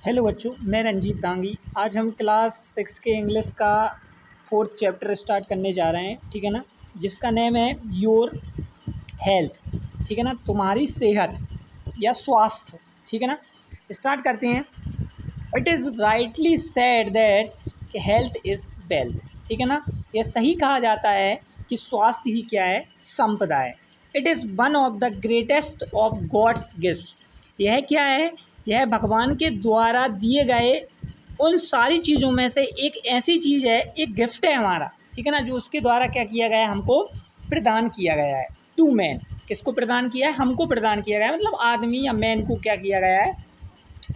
Hello बच्चों, मैं रंजीत दांगी। आज हम क्लास 6 के इंग्लिश का 4th चैप्टर स्टार्ट करने जा रहे हैं, ठीक है ना। जिसका नेम है योर हेल्थ, ठीक है ना, तुम्हारी सेहत या स्वास्थ्य, ठीक है ना। स्टार्ट करते हैं। It is rightly said that health is wealth, ठीक है ना। यह सही कहा जाता है कि स्वास्थ्य ही क्या है, संपदा है। It is one of the greatest of God's gift. यह क्या है, यह भगवान के द्वारा दिए गए उन सारी चीज़ों में से एक ऐसी चीज़ है, एक गिफ्ट है हमारा, ठीक है ना, जो उसके द्वारा क्या किया गया है, हमको प्रदान किया गया है। टू मैन, किसको प्रदान किया है, हमको प्रदान किया गया है, मतलब आदमी या मैन को क्या किया गया है,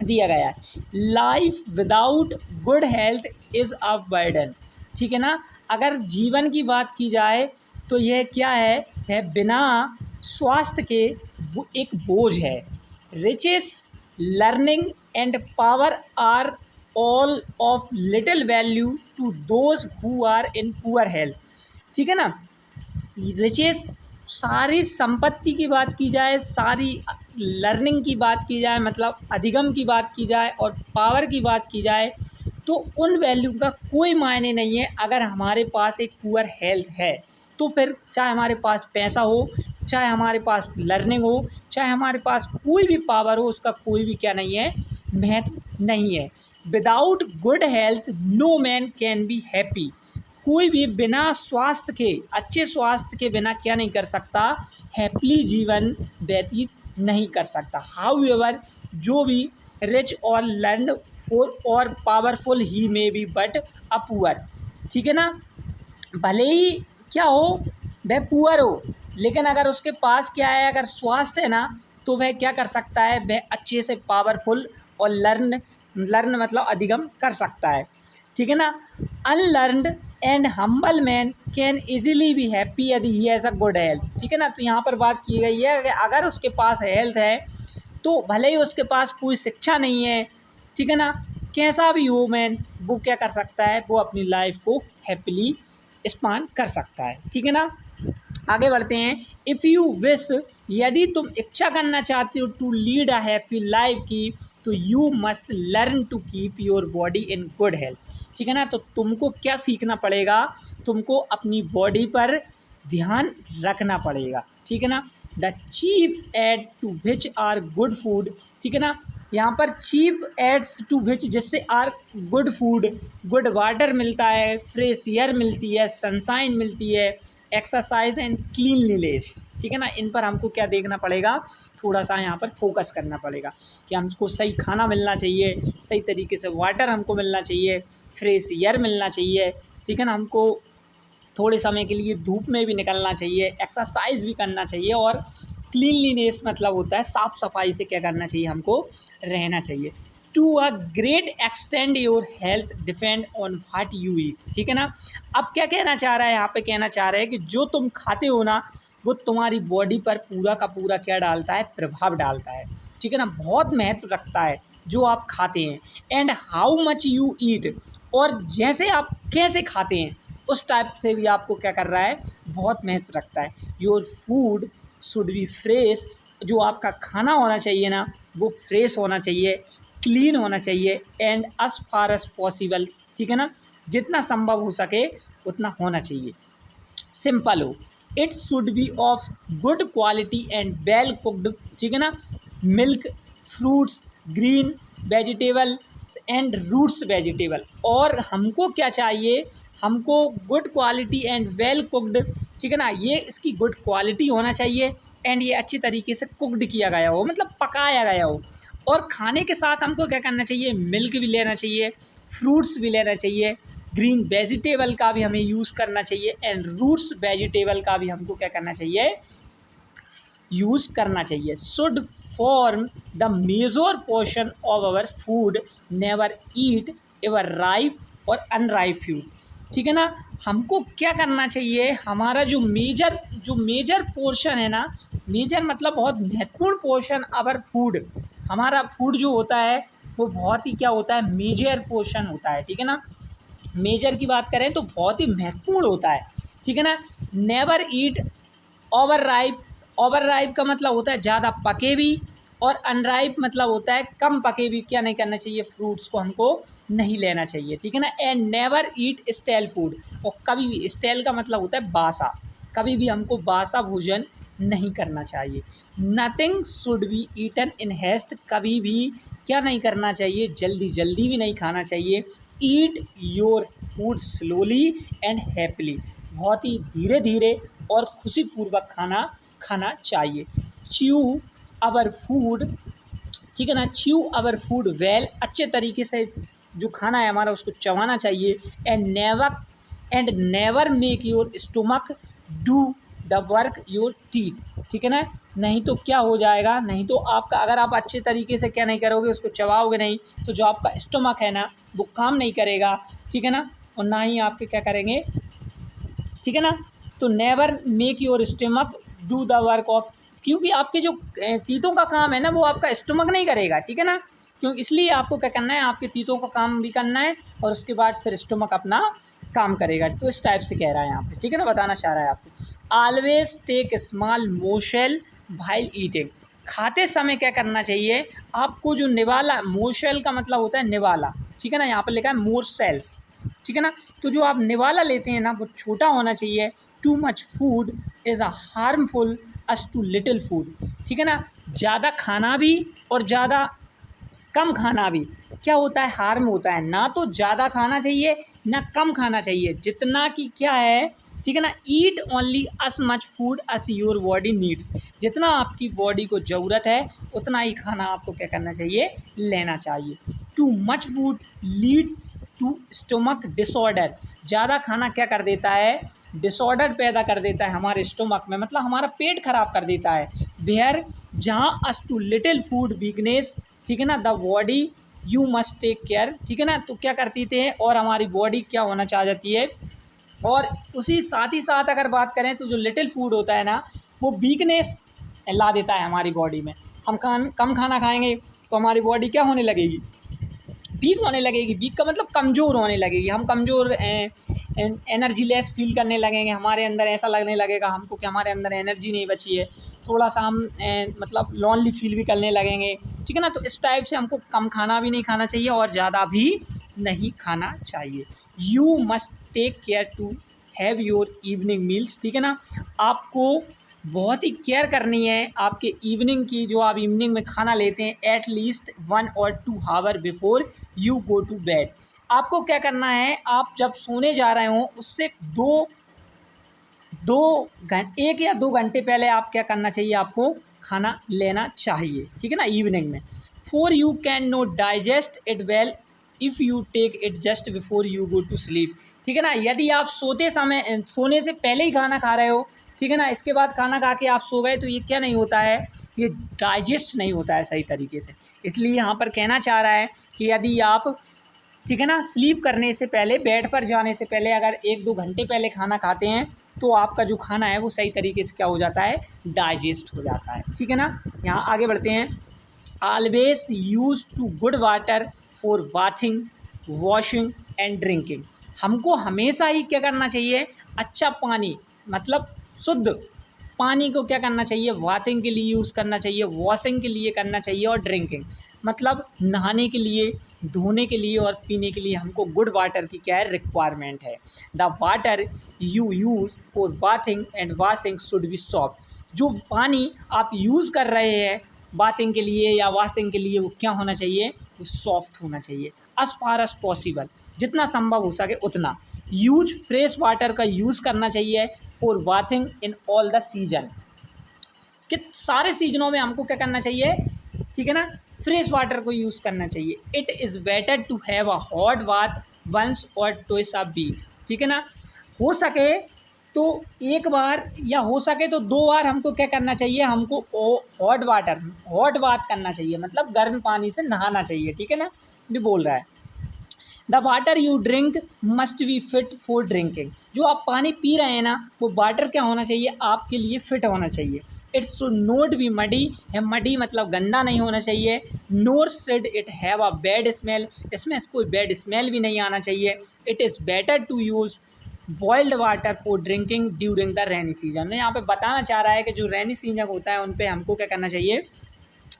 दिया गया है। Life without good health is a burden, ठीक है ना। अगर जीवन की बात की जाए तो यह क्या है, यह बिना स्वास्थ्य के एक बोझ है। Riches, learning and power are all of little value to those who are in poor health, ठीक है ना। रिचेस, सारी संपत्ति की बात की जाए, सारी लर्निंग की बात की जाए, मतलब अधिगम की बात की जाए, और पावर की बात की जाए, तो उन वैल्यू का कोई मायने नहीं है अगर हमारे पास एक पुअर हेल्थ है। तो फिर चाहे हमारे पास पैसा हो, चाहे हमारे पास लर्निंग हो, चाहे हमारे पास कोई भी पावर हो, उसका कोई भी क्या नहीं है, महत्व नहीं है। Without good health no man can be happy. कोई भी बिना स्वास्थ्य के, अच्छे स्वास्थ्य के बिना क्या नहीं कर सकता, हैप्पीली जीवन व्यतीत नहीं कर सकता। हाउएवर, जो भी रिच और लर्न और powerful he may be but a poor, ठीक है ना। भले ही क्या हो, वह पुअर हो, लेकिन अगर उसके पास क्या है, अगर स्वास्थ्य है ना, तो वह क्या कर सकता है, वह अच्छे से पावरफुल और लर्न मतलब अधिगम कर सकता है, ठीक है ना। Unlearned and humble man can easily be happy यदि he has a good health, ठीक है ना। तो यहाँ पर बात की गई है कि अगर उसके पास हेल्थ है, तो भले ही उसके पास कोई शिक्षा नहीं है, ठीक है ना, कैसा भी हो मैन, वो क्या कर सकता है, वो अपनी लाइफ को हैप्पीली स्पान कर सकता है, ठीक है ना। आगे बढ़ते हैं। इफ़ यू विश, यदि तुम इच्छा करना चाहते हो to lead a happy life की, तो you must learn to keep your body in good health, ठीक है ना। तो तुमको क्या सीखना पड़ेगा, तुमको अपनी बॉडी पर ध्यान रखना पड़ेगा, ठीक है ना। The chief aid to which are good food, ठीक है ना। यहाँ पर चीफ एड्स टू विच, जिससे are good food, good water मिलता है, फ्रेश एयर मिलती है, सनशाइन मिलती है, एक्सरसाइज एंड क्लीनलीनेस, ठीक है ना। इन पर हमको क्या देखना पड़ेगा, थोड़ा सा यहाँ पर फोकस करना पड़ेगा कि हमको सही खाना मिलना चाहिए, सही तरीके से वाटर हमको मिलना चाहिए, फ्रेश एयर मिलना चाहिए, ठीक है ना। हमको थोड़े समय के लिए धूप में भी निकलना चाहिए, एक्सरसाइज भी करना चाहिए, और क्लीनलीनेस मतलब होता है साफ़ सफाई से क्या करना चाहिए, हमको रहना चाहिए। To a great extent your health depend on what you eat, ठीक है ना। अब क्या कहना चाह रहा है, यहाँ पे कहना चाह रहा है कि जो तुम खाते हो ना, वो तुम्हारी बॉडी पर पूरा का पूरा क्या डालता है, प्रभाव डालता है, ठीक है ना, बहुत महत्व रखता है जो आप खाते हैं। And how much you eat, और जैसे आप कैसे खाते हैं, उस टाइप से भी आपको क्या कर रहा है, बहुत महत्व रखता है। Your food should be fresh, जो आपका खाना होना चाहिए ना, वो फ्रेश होना चाहिए, क्लीन होना चाहिए, and as far as possible, ठीक है ना, जितना संभव हो सके उतना होना चाहिए। सिंपल हो, it should be of good quality and well cooked, ठीक है ना। Milk, fruits, green vegetable and roots vegetable, और हमको क्या चाहिए, हमको good quality and well cooked, ठीक है ना, ये इसकी गुड क्वालिटी होना चाहिए, एंड ये अच्छी तरीके से कुकड किया गया हो, मतलब पकाया गया हो। और खाने के साथ हमको क्या करना चाहिए, मिल्क भी लेना चाहिए, फ्रूट्स भी लेना चाहिए, ग्रीन वेजिटेबल का भी हमें यूज़ करना चाहिए, एंड रूट्स वेजिटेबल का भी हमको क्या करना चाहिए, यूज़ करना चाहिए। Should form the major portion of our food, never eat ever ripe और अनराइप फूड, ठीक है ना। हमको क्या करना चाहिए, हमारा जो मेजर पोर्शन है ना, मेजर मतलब बहुत महत्वपूर्ण पोर्शन आवर फूड, हमारा फूड जो होता है वो बहुत ही क्या होता है, मेजर पोर्शन होता है, ठीक है ना। मेजर की बात करें तो बहुत ही महत्वपूर्ण होता है, ठीक है ना। नेवर ईट ओवर राइप, ओवर राइप का मतलब होता है ज़्यादा पके भी और अनराइप मतलब होता है कम पके भी क्या नहीं करना चाहिए, फ्रूट्स को हमको नहीं लेना चाहिए, ठीक है ना। And never eat stele food, और कभी भी, स्टेल का मतलब होता है बासा, कभी भी हमको बासा भोजन नहीं करना चाहिए। Nothing should be eaten in haste, कभी भी क्या नहीं करना चाहिए, जल्दी जल्दी भी नहीं खाना चाहिए। Eat your food slowly and happily, बहुत ही धीरे धीरे और खुशीपूर्वक खाना खाना चाहिए। च्यू अवर फूड, ठीक है ना, च्यू अवर फूड वेल, अच्छे तरीके से जो खाना है हमारा उसको चबाना चाहिए। And never make your stomach do the work your teeth, ठीक है ना। नहीं तो क्या हो जाएगा, नहीं तो आपका, अगर आप अच्छे तरीके से क्या नहीं करोगे, उसको चबाओगे नहीं, तो जो आपका स्टोमक है ना वो काम नहीं करेगा, ठीक है ना, और ना ही आपके क्या करेंगे, ठीक है ना। तो never make your stomach do the work of, क्योंकि आपके जो तीतों का काम है ना वो आपका स्टमक नहीं करेगा, ठीक है ना। क्यों, इसलिए आपको क्या करना है, आपके तीतों का काम भी करना है और उसके बाद फिर स्टमक अपना काम करेगा। तो इस टाइप से कह रहा है यहाँ पे, ठीक है ना, बताना चाह रहा है आपको। Always take small morsels while eating, खाते समय क्या करना चाहिए आपको, जो निवाला, मोशेल का मतलब होता है निवाला, ठीक है ना, यहाँ पर लिखा है मोर सेल्स, ठीक है ना। तो जो आप निवाला लेते हैं ना वो छोटा होना चाहिए। Too much food is a harmful as too little food, ठीक है ना। ज़्यादा खाना भी और ज़्यादा कम खाना भी क्या होता है, हार्म होता है। ना तो ज़्यादा खाना चाहिए ना कम खाना चाहिए, जितना कि क्या है, ठीक है ना। Eat only us much food us your body needs, जितना आपकी बॉडी को ज़रूरत है उतना ही खाना आपको क्या करना चाहिए, लेना चाहिए। Too much food leads to stomach disorder, ज़्यादा खाना क्या कर देता है, डिसऑर्डर पैदा कर देता है हमारे स्टोमक में, मतलब हमारा पेट खराब कर देता है। वेयर जहाँ as too little food weakness, ठीक है ना, the body you must take care, ठीक है ना। तो क्या करती थे, और हमारी बॉडी क्या होना चाह जाती है, और उसी साथ ही साथ अगर बात करें तो जो लिटिल फूड होता है ना वो वीकनेस ला देता है हमारी बॉडी में। हम कम खाना खाएंगे तो हमारी बॉडी क्या होने लगेगी, वीक होने लगेगी। वीक का मतलब कमज़ोर होने लगेगी, हम कमज़ोर, एनर्जी लेस फील करने लगेंगे, हमारे अंदर ऐसा लगने लगेगा हमको कि हमारे अंदर एनर्जी नहीं बची है, थोड़ा सा हम मतलब लॉनली फील भी करने लगेंगे, ठीक है ना। तो इस टाइप से हमको कम खाना भी नहीं खाना चाहिए और ज़्यादा भी नहीं खाना चाहिए। You must take care to have your evening meals, ठीक है ना। आपको बहुत ही केयर करनी है आपके इवनिंग की, जो आप इवनिंग में खाना लेते हैं, एट लीस्ट 1 और 2 hour before you go to bed. आपको क्या करना है, आप जब सोने जा रहे हो उससे 1 या 2 घंटे पहले आप क्या करना चाहिए, आपको खाना लेना चाहिए, ठीक है ना, इवनिंग में। For you can not digest it well if you take it just before you go to sleep, ठीक है ना। यदि आप सोने से पहले ही खाना खा रहे हो, ठीक है ना, इसके बाद खाना खा के आप सो गए, तो ये क्या नहीं होता है, ये डाइजेस्ट नहीं होता है सही तरीके से। इसलिए यहाँ पर कहना चाह रहा है कि यदि आप, ठीक है ना, स्लीप करने से पहले, बेड पर जाने से पहले अगर 1-2 घंटे पहले खाना खाते हैं तो आपका जो खाना है वो सही तरीके से क्या हो जाता है, डाइजेस्ट हो जाता है, ठीक है ना। यहाँ आगे बढ़ते हैं। Always use to good water for bathing, washing and drinking, हमको हमेशा ही क्या करना चाहिए, अच्छा पानी, मतलब शुद्ध पानी को क्या करना चाहिए, बाथिंग के लिए यूज़ करना चाहिए, वॉशिंग के लिए करना चाहिए और ड्रिंकिंग मतलब नहाने के लिए, धोने के लिए और पीने के लिए हमको गुड वाटर की क्या है, रिक्वायरमेंट है। The water you use for bathing and washing should be soft, जो पानी आप यूज़ कर रहे हैं बाथिंग के लिए या वॉशिंग के लिए वो क्या होना चाहिए, वो सॉफ्ट होना चाहिए। एज फार एज पॉसिबल, जितना संभव हो सके उतना। यूज फ्रेश वाटर का यूज़ करना चाहिए for bathing in all the season, कि सारे सीजनों में हमको क्या करना चाहिए, ठीक है ना, फ्रेश वाटर को यूज़ करना चाहिए। It is better to have a hot bath once और ट्वाइस अ वीक, ठीक है ना। हो सके तो एक बार या हो सके तो 2 बार हमको क्या करना चाहिए, हमको हॉट बाथ करना चाहिए, मतलब गर्म पानी से नहाना चाहिए, ठीक है ना, ये बोल रहा है। The water you drink must be fit for drinking, जो आप पानी पी रहे हैं ना वो वाटर क्या होना चाहिए, आपके लिए फिट होना चाहिए। It should not be muddy है, मडी मतलब गंदा नहीं होना चाहिए। Nor should it have a bad smell, इसमें कोई बैड स्मेल भी नहीं आना चाहिए। It is better to use boiled water for drinking during the rainy season. में यहाँ पे बताना चाह रहा है कि जो रेनी सीजन होता है उन पे हमको क्या करना चाहिए,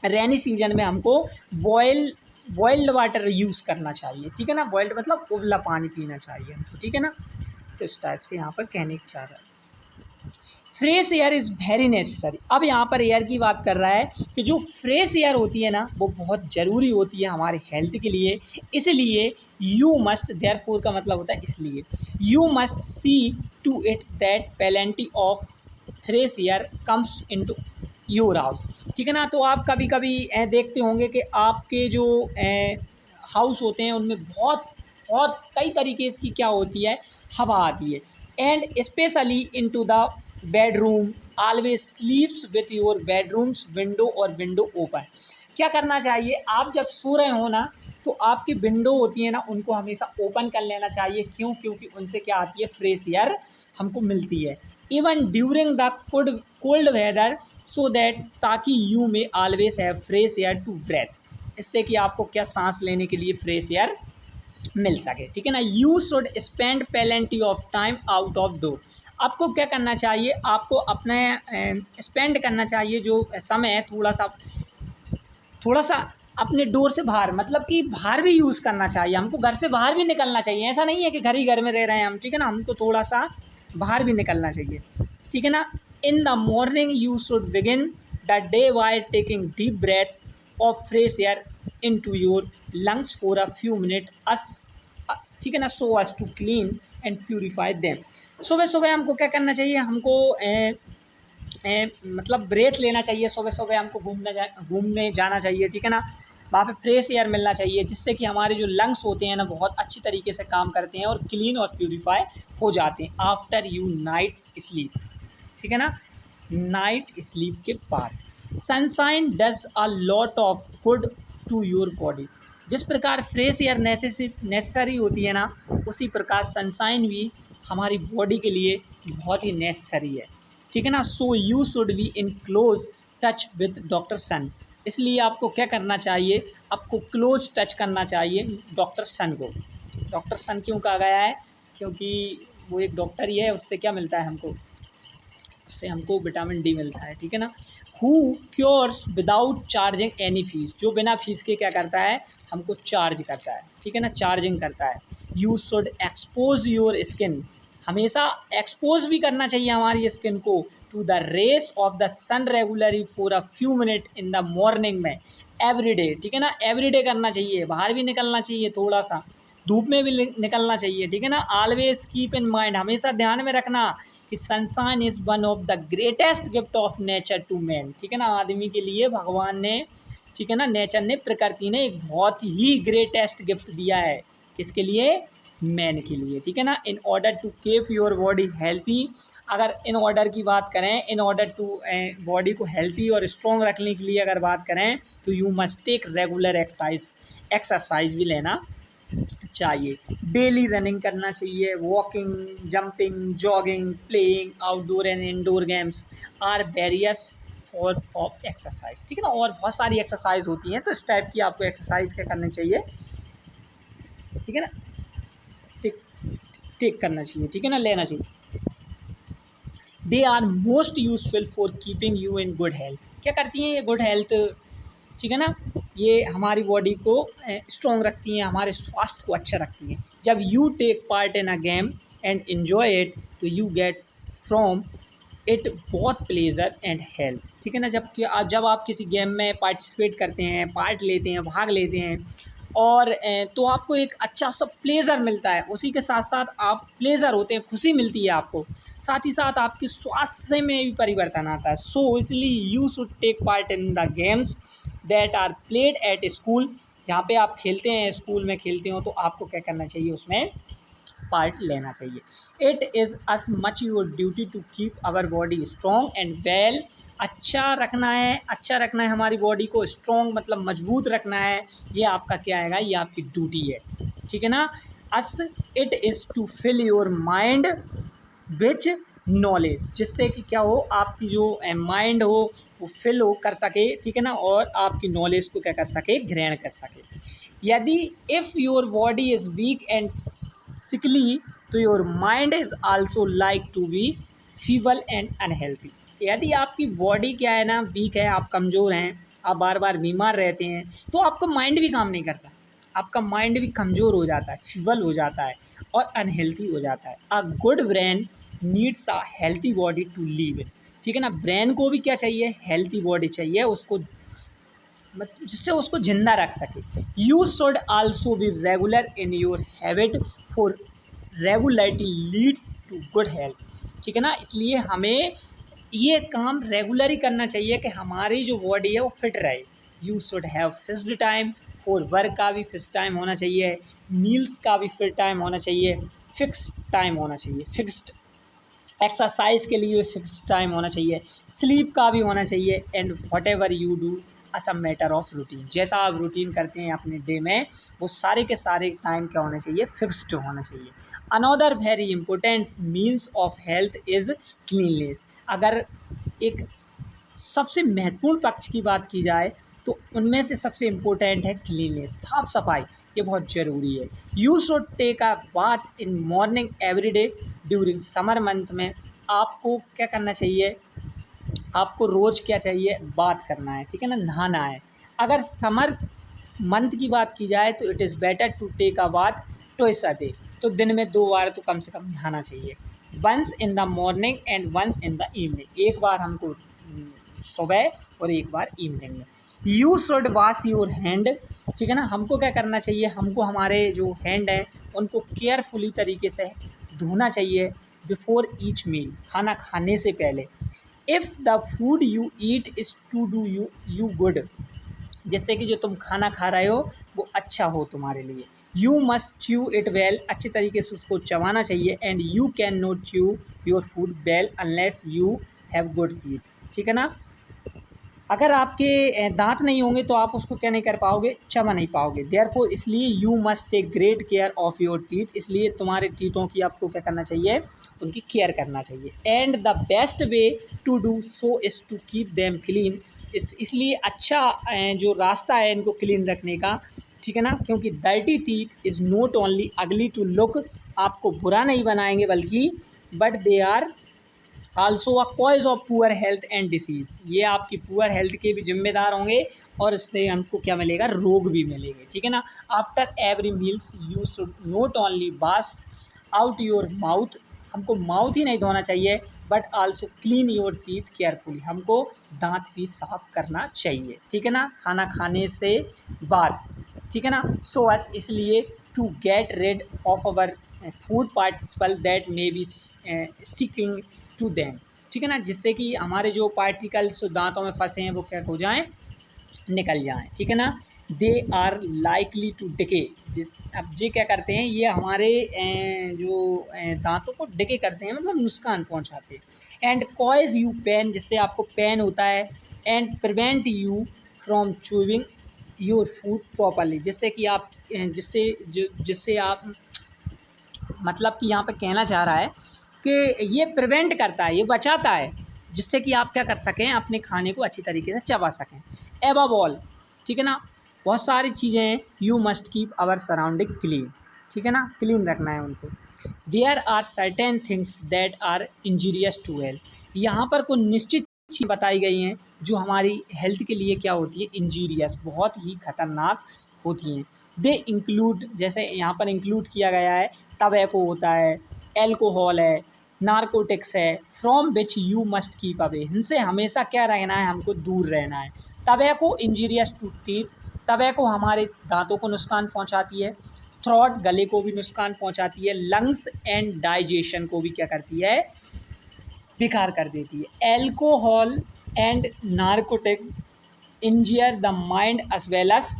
रेनी सीजन में हमको बॉइल्ड वाटर यूज़ करना चाहिए, ठीक है ना। बॉइल्ड मतलब उबला पानी पीना चाहिए हमको, ठीक है ना। तो इस टाइप से यहाँ पर कहने की चाह रहा है। Fresh air is very necessary. अब यहाँ पर एयर की बात कर रहा है कि जो फ्रेश एयर होती है ना वो बहुत ज़रूरी होती है हमारे हेल्थ के लिए। इसलिए यू मस्ट, देयरफॉर का मतलब होता है इसलिए, you must see to it that plenty of fresh air comes into your house, ठीक है ना। तो आप कभी कभी देखते होंगे कि आपके जो हाउस होते हैं उनमें बहुत बहुत कई तरीके की क्या होती है, हवा आती है। And specially into the bedroom, always स्लीप्स with your bedrooms window और विंडो ओपन। क्या करना चाहिए, आप जब सो रहे हो ना तो आपकी विंडो होती है ना उनको हमेशा ओपन कर लेना चाहिए। क्यों? क्योंकि उनसे क्या आती है, फ्रेश एयर हमको मिलती है। Even during the cold weather, so that, ताकि you may always have fresh air to breathe. इससे कि आपको क्या, सांस लेने के लिए फ्रेश एयर मिल सके, ठीक है ना। You should spend plenty of time out of door. आपको क्या करना चाहिए, आपको अपने स्पेंड करना चाहिए जो समय है थोड़ा सा अपने डोर से बाहर, मतलब कि बाहर भी यूज़ करना चाहिए हमको, घर से बाहर भी निकलना चाहिए। ऐसा नहीं है कि घर ही घर में रह रहे हैं हम, ठीक है ना। हमको थोड़ा सा बाहर भी निकलना चाहिए, ठीक है ना। In the morning you should begin the day by taking deep breath of fresh air into your lungs for a few minutes, ठीक है ना, so as to clean and purify them. सुबह सुबह हमको क्या करना चाहिए, हमको मतलब ब्रेथ लेना चाहिए। सुबह सुबह हमको घूमने जाना चाहिए, ठीक है ना। वहाँ पे फ्रेश एयर मिलना चाहिए जिससे कि हमारे जो लंग्स होते हैं ना बहुत अच्छी तरीके से काम करते हैं और क्लीन और प्यूरिफाई हो जाते हैं आफ्टर यू नाइट्स स्लीप, ठीक है ना। नाइट स्लीप के बाद sunshine does a lot of good to your body. जिस प्रकार फ्रेश एयर नेसेसरी होती है ना, उसी प्रकार सनशाइन भी हमारी बॉडी के लिए बहुत ही नेसेसरी है, ठीक है ना। So you should be in close touch with doctors. इसलिए आपको क्या करना चाहिए, आपको क्लोज टच करना चाहिए डॉक्टर सन को। डॉक्टर सन क्यों कहा गया है, क्योंकि वो एक डॉक्टर ही है, उससे क्या मिलता है हमको, उससे हमको विटामिन डी मिलता है, ठीक है ना। Who cures without charging any fees, जो बिना फीस के क्या करता है, हमको चार्ज करता है, ठीक है ना, चार्जिंग करता है। You should expose your skin, हमेशा एक्सपोज भी करना चाहिए हमारी स्किन को to the rays of the sun regularly for a few minute in the morning में एवरीडे, ठीक है ना। एवरीडे करना चाहिए, बाहर भी निकलना चाहिए, थोड़ा सा धूप में भी निकलना चाहिए, ठीक है ना। ऑलवेज कीप इन माइंड, हमेशा ध्यान में रखना कि sunshine is one of the greatest gift of nature to man, ठीक है ना। आदमी के लिए भगवान ने, ठीक है ना, नेचर ने, प्रकृति ने एक बहुत ही ग्रेटेस्ट गिफ्ट दिया है, किसके लिए, मैन के लिए, ठीक है ना। In order to keep your body healthy, अगर इन ऑर्डर की बात करें, इन ऑर्डर टू बॉडी को हेल्थी और स्ट्रॉन्ग रखने के लिए अगर बात करें तो you must take regular exercise भी लेना चाहिए। डेली रनिंग करना चाहिए, walking, jogging, jumping, playing outdoor and indoor games are various for of exercise, ठीक है ना। और बहुत सारी एक्सरसाइज होती हैं, तो इस टाइप की आपको एक्सरसाइज क्या करनी चाहिए, ठीक है ना, टेक टेक करना चाहिए, ठीक है ना, लेना चाहिए। They are most useful for keeping you in good health. क्या करती हैं ये गुड हेल्थ, ठीक है ना, ये हमारी बॉडी को स्ट्रॉन्ग रखती हैं, हमारे स्वास्थ्य को अच्छा रखती हैं। जब you take part in a game and enjoy it तो यू गेट फ्रॉम इट बहुत प्लेजर एंड हेल्थ, ठीक है ना। जब आप किसी गेम में पार्टिसिपेट करते हैं, पार्ट लेते हैं, भाग लेते हैं और तो आपको एक अच्छा सा प्लेजर मिलता है, उसी के साथ साथ आप प्लेजर होते हैं, खुशी मिलती है आपको, साथ ही साथ आपके स्वास्थ्य में भी परिवर्तन आता है। सो इसलिए you should take part in the games that are played at school. जहाँ पे आप खेलते हैं, स्कूल में खेलते हो, तो आपको क्या करना चाहिए, उसमें पार्ट लेना चाहिए। It is as much your duty to keep our body strong and well. अच्छा रखना है हमारी बॉडी को, स्ट्रॉन्ग मतलब मजबूत रखना है, ये आपका क्या आएगा, ये आपकी ड्यूटी है, ठीक है ना। As it is to fill your mind with knowledge, जिससे कि क्या हो, आपकी जो माइंड हो वो फिल हो कर सके, ठीक है ना, और आपकी नॉलेज को क्या कर सके, ग्रहण कर सके। यदि if your body is weak and sickly तो your mind is also like to be feeble and unhealthy. यदि आपकी बॉडी क्या है ना, वीक है, आप कमज़ोर हैं, आप बार बार बीमार रहते हैं तो आपका माइंड भी काम नहीं करता, आपका माइंड भी कमज़ोर हो जाता है, फीबल हो जाता है और अनहेल्थी हो जाता है। A good brain needs a healthy body to live. ठीक है ना, ब्रेन को भी क्या चाहिए, हेल्थी बॉडी चाहिए उसको, जिससे उसको ज़िंदा रख सके। You should also be regular in your habit for regularity leads to good health. ठीक है ना, इसलिए हमें ये काम रेगुलर ही करना चाहिए कि हमारी जो बॉडी है वो फिट रहे। You should have fixed time, और वर्क का भी फिक्स टाइम होना चाहिए, मील्स का भी फिक्स टाइम होना चाहिए, फिक्स टाइम होना चाहिए, फिक्स्ड एक्सरसाइज के लिए फिक्स टाइम होना चाहिए, स्लीप का भी होना चाहिए। And what ever you do us a matter of routine, जैसा आप रूटीन करते हैं अपने डे में वो सारे के सारे टाइम क्या होना चाहिए, फिक्स्ड होना चाहिए। Another very important means of health is cleanness. अगर एक सबसे महत्वपूर्ण पक्ष की बात की जाए तो उनमें से सबसे इम्पोर्टेंट है क्लीननेस, साफ सफाई, ये बहुत ज़रूरी है। You should take a bath in morning every day during summer month में। आपको क्या करना चाहिए, आपको रोज़ क्या चाहिए, बात करना है, ठीक है ना, नहाना है। अगर समर मंथ की बात की जाए तो it is better to take a bath twice a day, तो दिन में 2 बार तो कम से कम नहाना चाहिए। Once in the morning and once in the evening, एक बार हमको सुबह और एक बार इवनिंग में। You should wash your hand. ठीक है ना, हमको क्या करना चाहिए, हमको हमारे जो हैंड हैं उनको केयरफुली तरीके से धोना चाहिए बिफोर ईच मील, खाना खाने से पहले। If the food you eat is to do you good, जिससे कि जो तुम खाना खा रहे हो वो अच्छा हो तुम्हारे लिए। You must chew it well, अच्छे तरीके से उसको चबाना चाहिए। And you can not chew your food well unless you have good teeth. ठीक है ना, अगर आपके दांत नहीं होंगे तो आप उसको क्या नहीं कर पाओगे, चबा नहीं पाओगे। देयरफॉर, इसलिए you must take great care of your teeth, इसलिए तुम्हारे टीथों की आपको क्या करना चाहिए, उनकी केयर करना चाहिए। And the best way to do so is to keep them clean, इसलिए अच्छा जो रास्ता है इनको क्लीन रखने का, ठीक है ना, क्योंकि dirty teeth is not only ugly to look, आपको बुरा नहीं बनाएंगे बल्कि but they are also a cause of poor health and disease, ये आपकी पुअर हेल्थ के भी जिम्मेदार होंगे और इससे हमको क्या मिलेगा, रोग भी मिलेंगे। ठीक है ना, after every meals you should not only wash out your mouth, हमको माउथ ही नहीं धोना चाहिए but also clean your teeth carefully, हमको दांत भी साफ करना चाहिए। ठीक है ना, खाना खाने से बाद। ठीक है ना, सो अस, इसलिए to get rid of our food particle that may be sticking to them. ठीक है ना, जिससे कि हमारे जो पार्टिकल्स दांतों में फंसे हैं वो क्या हो जाएं, निकल जाएं। ठीक है ना, they are likely to decay, अब ये क्या करते हैं, ये हमारे जो दांतों को डिके करते हैं, मतलब नुकसान पहुंचाते हैं। एंड कॉज यू पेन, जिससे आपको पेन होता है। And prevent you from chewing your food properly, जिससे कि आप जिससे आप, मतलब कि यहाँ पे कहना चाह रहा है कि ये प्रिवेंट करता है, ये बचाता है, जिससे कि आप क्या कर सकें, अपने खाने को अच्छी तरीके से चबा सकें। एबव ऑल, ठीक है ना, बहुत सारी चीज़ें हैं, you must keep our surrounding clean. ठीक है ना, क्लीन रखना है उनको। There are certain things that are injurious to health, यहाँ पर कुछ निश्चित चीज़ बताई गई हैं जो हमारी हेल्थ के लिए क्या होती है, इंजीरियस, बहुत ही खतरनाक होती हैं। दे इंक्लूड, जैसे यहाँ पर इंक्लूड किया गया है, टबैको होता है, एल्कोहल है, नारकोटिक्स है, from which you must keep away, इनसे हमेशा क्या रहना है, हमको दूर रहना है। Tobacco injurious to teeth, tobacco हमारे दांतों को नुकसान पहुंचाती है, थ्रोट, गले को भी नुकसान पहुंचाती है, लंग्स एंड डाइजेशन को भी क्या करती है, बेकार कर देती है। Alcohol and narcotics injure the mind as well as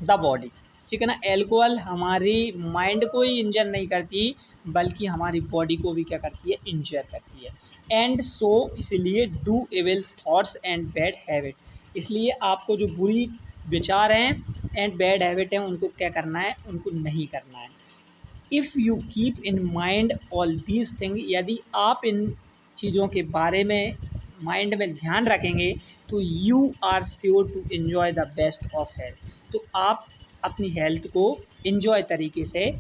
the body. ठीक है ना, एल्कोहल हमारी माइंड को ही इंजर नहीं करती बल्कि हमारी बॉडी को भी क्या करती है, इंजर करती है। एंड सो, इसलिए do evil thoughts and bad habit, इसलिए आपको जो बुरी विचार हैं एंड बैड हैबिट हैं उनको क्या करना है, उनको नहीं करना है। If you keep in mind all these thing, यदि आप इन चीज़ों के बारे में माइंड में ध्यान रखेंगे तो you are sure to enjoy the best of health, तो आप अपनी हेल्थ को इन्जॉय तरीके से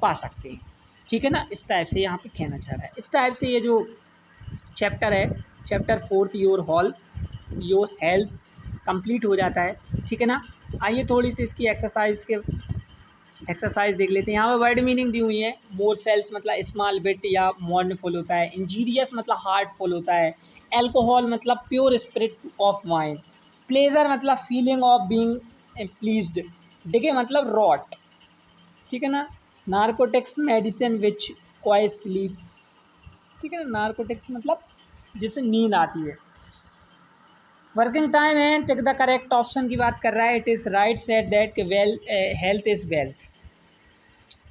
पा सकते हैं। ठीक है ना, इस टाइप से यहाँ पे कहना चाह रहा है। इस टाइप से ये जो चैप्टर है, चैप्टर 4 योर हेल्थ कंप्लीट हो जाता है, ठीक है ना। आइए थोड़ी सी इसकी एक्सरसाइज देख लेते हैं। यहाँ पर वर्ड मीनिंग दी हुई है। मोर सेल्स मतलब स्मॉल बिट या मोर्नफुल होता है। इंजीरियस मतलब हार्टफुल होता है। एल्कोहल मतलब pure spirit of wine. Pleasure मतलब feeling of being pleased. Decay मतलब रॉट, ठीक है ना। Narcotics medicine which causes sleep, ठीक है ना। नार्कोटिक्स मतलब जिससे नींद आती है। वर्किंग टाइम है, टिक द करेक्ट ऑप्शन की बात कर रहा है। It is right said that well health is wealth,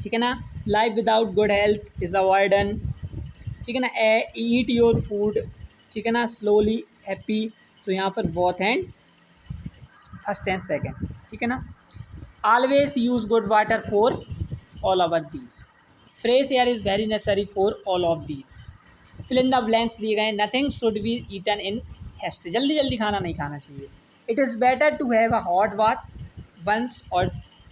ठीक है ना। Life without good health is avoidance, ठीक है ना। ईट योर फूड, ठीक है ना। स्लोली हैप्पी, तो यहाँ पर both and first and second, ठीक है ना। Always use good water for all over these. Fresh air is very necessary for all of these. Fill in the blanks दिए गए। Nothing should be eaten in haste, जल्दी जल्दी खाना नहीं खाना चाहिए। It is better to have a hot bath once और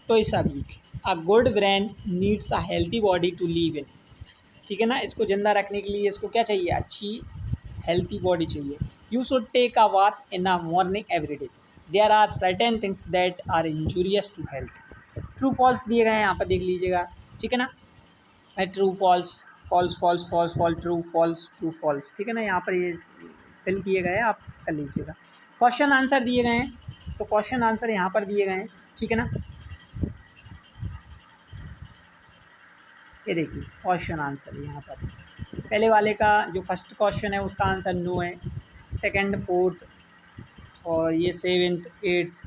twice a week. A good brain needs a healthy body to live इन, ठीक है ना। इसको ज़िंदा रखने के लिए इसको क्या चाहिए, अच्छी हेल्थी बॉडी चाहिए। You should take a bath in the morning every day. There are certain things that are injurious to health. True false दिए गए हैं, यहाँ पर देख लीजिएगा, ठीक है ना। True false, false false false false, true false true false, ठीक है ना। यहाँ पर ये फिल किए गए हैं, आप कर लीजिएगा। क्वेश्चन आंसर दिए गए हैं, तो क्वेश्चन आंसर यहाँ पर दिए गए हैं, ठीक है ना। ये देखिए क्वेश्चन आंसर यहाँ पर पहले वाले का जो फर्स्ट क्वेश्चन है उसका आंसर नो है। सेकंड, फोर्थ और ये सेवेंथ, एट्थ,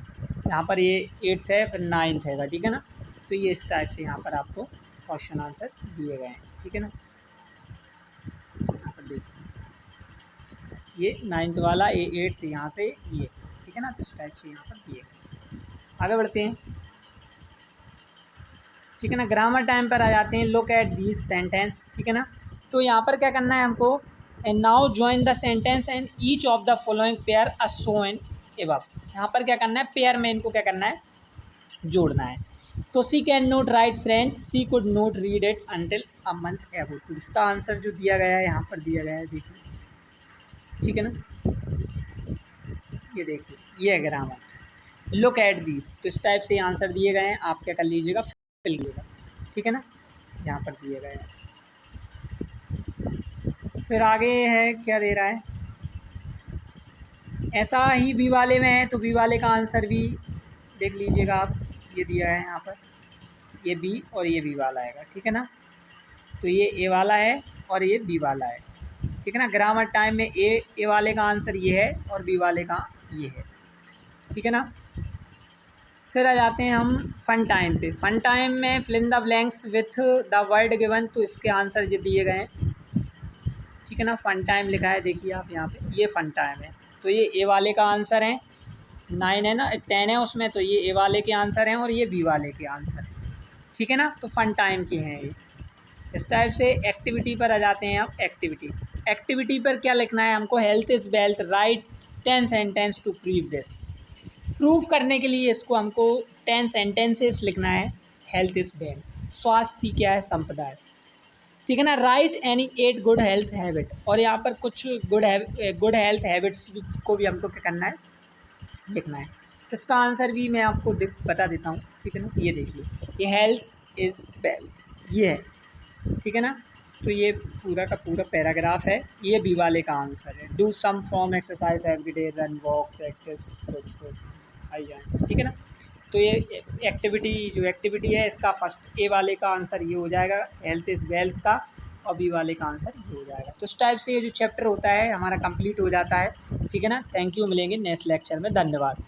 यहाँ पर ये एट्थ है, फिर नाइन्थ है, ठीक है ना। तो ये इस टाइप से यहाँ पर आपको क्वेश्चन आंसर दिए गए हैं, ठीक है ना। यहाँ पर देखिए ये नाइन्थ वाला, ये एट्थ, यहाँ से ये, ठीक है ना। तो इस टाइप से यहाँ पर दिए गए। आगे बढ़ते हैं, ठीक है ना। ग्रामर टाइम पर आ जाते हैं। लुक एट दिस सेंटेंस, ठीक है ना। तो यहाँ पर क्या करना है हमको, and now join the sentence and each of the following pair a show and above. यहाँ पर क्या करना है, पेयर में इनको क्या करना है, जोड़ना है। तो she can not write friends, she could not read it until a month ago. तो इसका आंसर जो दिया गया है यहाँ पर दिया गया है, देखिए, ठीक है ना। ये देखिए ये है ग्रामर। लुक एट दिस, तो इस टाइप से आंसर दिए गए हैं, आप क्या कर लीजिएगा, फिल कीजिएगा, ठीक है ना। यहाँ पर दिए गए हैं। फिर आगे है, क्या दे रहा है, ऐसा ही बी वाले में है, तो बी वाले का आंसर भी देख लीजिएगा आप। ये दिया है यहाँ पर, ये बी और ये बी वाला आएगा, ठीक है ना। तो ये ए वाला है और ये बी वाला है, ठीक है ना। ग्रामर टाइम में ए वाले का आंसर ये है और बी वाले का ये है, ठीक है ना। फिर आ जाते हैं हम फन टाइम पे। फन टाइम में fill in the blanks with the word given, तो इसके आंसर जो दिए गए हैं, ठीक है ना। फन टाइम लिखा है, देखिए आप यहाँ पे, ये फन टाइम है, तो ये ए वाले का आंसर है। 9 है ना, 10 है उसमें, तो ये ए वाले के आंसर हैं और ये बी वाले के आंसर हैं, ठीक है ना। तो फन टाइम के हैं ये। इस टाइप से एक्टिविटी पर आ जाते हैं आप। एक्टिविटी पर क्या लिखना है हमको, health is wealth, write 10 sentence to prove this. Prove करने के लिए इसको हमको 10 सेंटेंसेस लिखना है। हेल्थ इज़ वेल्थ, स्वास्थ्य क्या है, संपदा है, ठीक है ना। Right any 8 good health habit, और यहाँ पर कुछ गुड हेल्थ हैबिट्स को भी हमको क्या करना है, लिखना है। तो इसका आंसर भी मैं आपको बता देता हूँ, ठीक है ना। ये देखिए, ये हेल्थ इज़ वेल्थ ये है, ठीक है ना। तो ये पूरा का पूरा पैराग्राफ है, ये बी वाले का आंसर है। Do some form exercise every day, run walk practice high jumps, ठीक है ना। तो ये एक्टिविटी है, इसका फर्स्ट ए वाले का आंसर ये हो जाएगा, हेल्थ इज़ वेल्थ का, और बी वाले का आंसर ये हो जाएगा। तो इस टाइप से ये जो चैप्टर होता है हमारा कंप्लीट हो जाता है, ठीक है ना। थैंक यू, मिलेंगे नेक्स्ट लेक्चर में, धन्यवाद।